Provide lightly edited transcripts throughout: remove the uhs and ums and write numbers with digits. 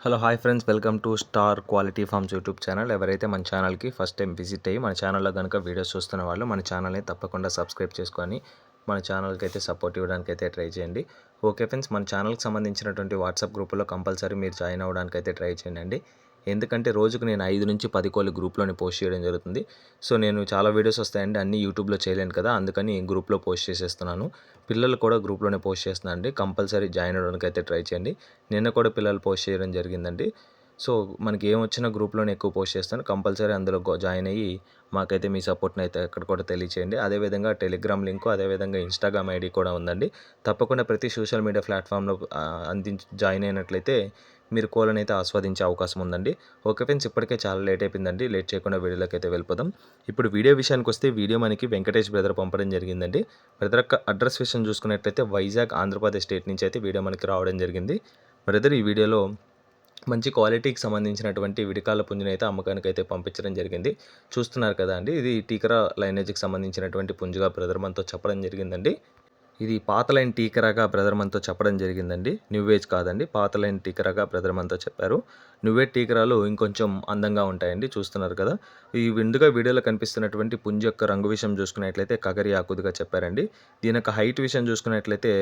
Hello hi friends, welcome to star Quality Farms YouTube channel. ఎవరైతే మన ఛానల్కి first time visit అయ్యి మన ఛానల్లో కనుక వీడియోస్ చూస్తున్న వాళ్ళు మన ఛానల్ని తప్పకుండా సబ్స్క్రైబ్ చేసుకొని మన ఛానల్కి అయితే సపోర్ట్ ఇవ్వడానికి అయితే ట్రై చేయండి. ఓకే ఫ్రెండ్స్, మన ఛానల్కి సంబంధించినటువంటి వాట్సాప్ గ్రూపులో కంపల్సరీ మీరు జాయిన్ అవ్వడానికి అయితే ట్రై చేయండి. ఎందుకంటే రోజుకు నేను 5 నుంచి 10 కోళ్ళు గ్రూప్లోనే పోస్ట్ చేయడం జరుగుతుంది. సో నేను చాలా వీడియోస్ వస్తాయండి, అన్నీ యూట్యూబ్లో చేయలేను కదా, అందుకని గ్రూప్లో పోస్ట్ చేసేస్తున్నాను. పిల్లలు కూడా గ్రూప్లోనే పోస్ట్ చేస్తున్నాను అండి. కంపల్సరీ జాయిన్ అవ్వడానికి అయితే ట్రై చేయండి. నిన్న కూడా పిల్లలు పోస్ట్ చేయడం జరిగిందండి. సో మనకి ఏమొచ్చినా గ్రూప్లోనే ఎక్కువ పోస్ట్ చేస్తాను. కంపల్సరీ అందులో జాయిన్ అయ్యి మాకైతే మీ సపోర్ట్ని అయితే ఎక్కడ కూడా తెలియచేయండి. అదేవిధంగా టెలిగ్రామ్ లింకు, అదేవిధంగా ఇన్స్టాగ్రామ్ ఐడి కూడా ఉందండి. తప్పకుండా ప్రతి సోషల్ మీడియా ప్లాట్ఫామ్లో జాయిన్ అయినట్లయితే మీరు కోళ్ళని అయితే ఆస్వాదించే అవకాశం ఉందండి. ఓకే ఫ్రెండ్స్, ఇప్పటికే చాలా లేట్ అయిపోయిందండి. లేట్ చేయకుండా వీడియోలోకి అయితే వెళ్ళిపోదాం. ఇప్పుడు వీడియో విషయానికి వస్తే వీడియో మనకి వెంకటేష్ బ్రదర్ పంపడం జరిగిందండి. బ్రదర్ యొక్క అడ్రస్ విషయం చూసుకున్నట్లయితే వైజాగ్, ఆంధ్రప్రదేశ్ స్టేట్ నుంచి అయితే వీడియో మనకి రావడం జరిగింది. బ్రదర్ ఈ వీడియోలో మంచి క్వాలిటీకి సంబంధించినటువంటి విడికాల పుంజుని అయితే అమ్మకానికి అయితే పంపించడం జరిగింది. చూస్తున్నారు కదా అండి, ఇది టీకరా లైనేజ్కి సంబంధించినటువంటి పుంజుగా బ్రదర్ మనతో చెప్పడం జరిగిందండి. ఇది పాత లైన్ టీకరాగా బ్రదర్ మనతో చెప్పడం జరిగిందండి. న్యూ ఏజ్ కాదండి, పాత లైన్ టీకరాగా బ్రదర్ మనతో చెప్పారు. న్యూ ఏజ్ టీకరాలు ఇంకొంచెం అందంగా ఉంటాయండి. చూస్తున్నారు కదా, ఈ విందుగా వీడియోలో కనిపిస్తున్నటువంటి పుంజు యొక్క రంగు విషయం చూసుకున్నట్లయితే కగరి ఆకుదుగా చెప్పారండి. దీని యొక్క హైట్ విషయం చూసుకున్నట్లయితే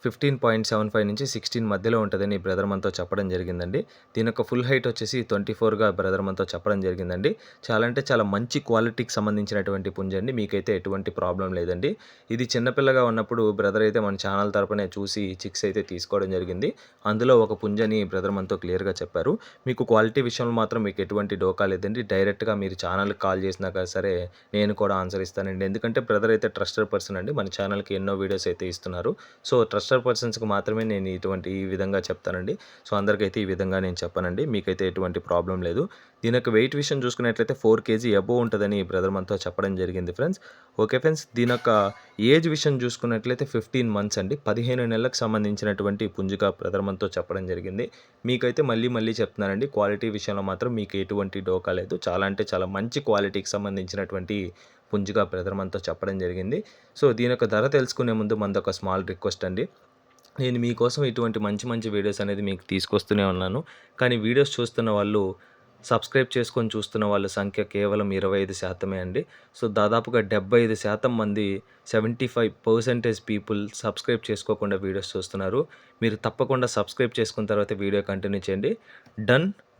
15.75 నుంచి 16 మధ్యలో ఉంటుందని బ్రదర్ మనతో చెప్పడం జరిగిందండి. దీని యొక్క ఫుల్ హైట్ వచ్చేసి 24గా బ్రదర్ మనతో చెప్పడం జరిగిందండి. చాలా అంటే చాలా మంచి క్వాలిటీకి సంబంధించినటువంటి పుంజండి. మీకైతే ఎటువంటి ప్రాబ్లం లేదండి. ఇది చిన్నపిల్లగా ఉన్నప్పుడు బ్రదర్ అయితే మన ఛానల్ తరపునే చూసి చిక్స్ అయితే తీసుకోవడం జరిగింది. అందులో ఒక పుంజని బ్రదర్ మనతో క్లియర్గా చెప్పారు. మీకు క్వాలిటీ విషయంలో మాత్రం మీకు ఎటువంటి డోకా లేదండి. డైరెక్ట్గా మీరు ఛానల్కి కాల్ చేసినా సరే నేను కూడా ఆన్సర్ ఇస్తానండి. ఎందుకంటే బ్రదర్ అయితే ట్రస్టెడ్ పర్సన్ అండి. మన ఛానల్కి ఎన్నో వీడియోస్ అయితే ఇస్తున్నారు. సో ట్రస్టెడ్ పర్సన్స్కి మాత్రమే నేను ఈ విధంగా చెప్తానండి. సో అందరికైతే ఈ విధంగా నేను చెప్పానండి. మీకైతే ఎటువంటి ప్రాబ్లం లేదు. దీని యొక్క వెయిట్ విషయం చూసుకున్నట్లయితే 4 kg అబోవ్ ఉంటుందని బ్రదర్ మనతో చెప్పడం జరిగింది ఫ్రెండ్స్. ఓకే ఫ్రెండ్స్, దీని యొక్క ఏజ్ విషయం చూసుకున్నట్లయితే 15 మంత్స్ అండి. 15 నెలలకు సంబంధించినటువంటి పుంజుగా బ్రదర్ మనతో చెప్పడం జరిగింది. మీకైతే మళ్ళీ చెప్తున్నానండి, క్వాలిటీ విషయంలో మాత్రం మీకు ఎటువంటి డోకా లేదు. చాలా అంటే చాలా మంచి క్వాలిటీకి సంబంధించినటువంటి పుంజుగా బ్రదర్ మనతో చెప్పడం జరిగింది. సో దీని యొక్క ధర తెలుసుకునే ముందు మనది ఒక స్మాల్ రిక్వెస్ట్ అండి. నేను మీకోసం ఇటువంటి మంచి వీడియోస్ అనేది మీకు తీసుకొస్తూనే ఉన్నాను. కానీ వీడియోస్ చూస్తున్న వాళ్ళు, సబ్స్క్రైబ్ చేసుకొని చూస్తున్న వాళ్ళ సంఖ్య కేవలం 25% అండి. సో దాదాపుగా 75% మంది, 75% పీపుల్ సబ్స్క్రైబ్ చేసుకోకుండా వీడియోస్ చూస్తున్నారు. మీరు తప్పకుండా సబ్స్క్రైబ్ చేసుకున్న తర్వాత వీడియో కంటిన్యూ చేయండి.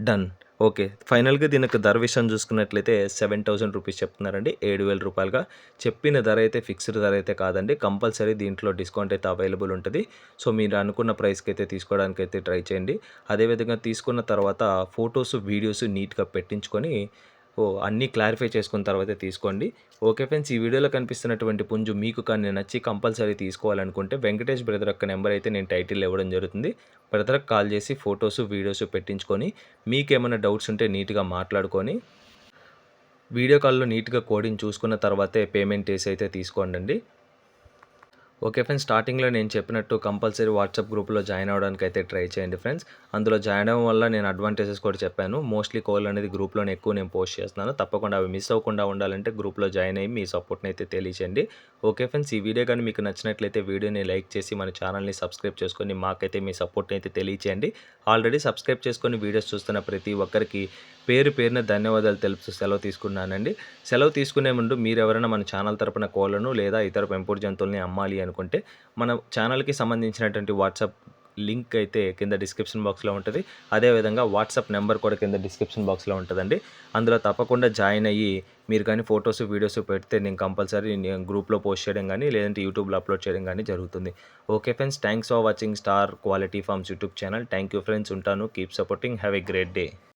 డన్. ఓకే, ఫైనల్గా దీనికి ధర విషయం చూసుకున్నట్లయితే 7,000 రూపీస్ చెప్తున్నారండి. 7,000 రూపాయలుగా చెప్పిన ధర అయితే ఫిక్స్డ్ ధర అయితే కాదండి. కంపల్సరీ దీంట్లో డిస్కౌంట్ అయితే అవైలబుల్ ఉంటుంది. సో మీరు అనుకున్న ప్రైస్కి అయితే తీసుకోవడానికి అయితే ట్రై చేయండి. అదేవిధంగా తీసుకున్న తర్వాత ఫొటోస్, వీడియోస్ నీట్గా పెట్టించుకొని అన్నీ క్లారిఫై చేసుకున్న తర్వాతే తీసుకోండి. ఓకే ఫ్రెండ్స్, ఈ వీడియోలో కనిపిస్తున్నటువంటి పుంజు మీకు కానీ నచ్చి కంపల్సరీ తీసుకోవాలనుకుంటే వెంకటేష్ బ్రదర్ యొక్క నెంబర్ అయితే నేను టైటిల్ ఇవ్వడం జరుగుతుంది. బ్రదర్కి కాల్ చేసి ఫొటోస్, వీడియోస్ పెట్టించుకొని మీకేమైనా డౌట్స్ ఉంటే నీట్గా మాట్లాడుకొని వీడియో కాల్లో నీట్గా కోడింగ్ చూసుకున్న తర్వాతే పేమెంట్ చేసి అయితే తీసుకోండి. ఓకే ఫ్రెండ్స్, స్టార్టింగ్లో నేను చెప్పినట్టు కంపల్సరీ వాట్సాప్ గ్రూప్లో జాయిన్ అవ్వడానికి అయితే ట్రై చేయండి ఫ్రెండ్స్. అందులో జాయిన్ అవ్వడం వల్ల నేను అడ్వాంటేజెస్ కూడా చెప్పాను. మోస్ట్లీ కోల్ అనేది గ్రూప్లోనే ఎక్కువ నేను పోస్ట్ చేస్తున్నాను. తప్పకుండా అవి మిస్ అవ్వకుండా ఉండాలంటే గ్రూప్లో జాయిన్ అయ్యి మీ సపోర్ట్ని అయితే తెలియచేయండి. ఓకే ఫ్రెండ్స్, ఈ వీడియో కానీ మీకు నచ్చినట్లయితే వీడియోని లైక్ చేసి మన ఛానల్ని సబ్స్క్రైబ్ చేసుకొని మాకైతే మీ సపోర్ట్ని అయితే తెలియచేయండి. ఆల్రెడీ సబ్స్క్రైబ్ చేసుకొని వీడియోస్ చూస్తున్న ప్రతి ఒక్కరికి పేరున ధన్యవాదాలు తెలుపుతూ సెలవు తీసుకున్నానండి. సెలవు తీసుకునే ముందు మీరు ఎవరైనా మన ఛానల్ తరపున కోళ్లను లేదా ఇతర పెంపుడు జంతువుల్ని అమ్మాలి అనుకుంటే మన ఛానల్కి సంబంధించినటువంటి వాట్సాప్ లింక్ అయితే కింద డిస్క్రిప్షన్ బాక్స్లో ఉంటుంది. అదేవిధంగా వాట్సాప్ నెంబర్ కూడా కింద డిస్క్రిప్షన్ బాక్స్లో ఉంటుందండి. అందులో తప్పకుండా జాయిన్ అయ్యి మీరు కానీ ఫొటోస్, వీడియోస్ పెడితే నేను కంపల్సరీ గ్రూప్లో పోస్ట్ చేయడం కానీ లేదంటే యూట్యూబ్లో అప్లోడ్ చేయడం కానీ జరుగుతుంది. Okay friends, thanks for watching Star Quality Farms YouTube channel. Thank you friends, ఉంటాను. Keep supporting. Have a great day.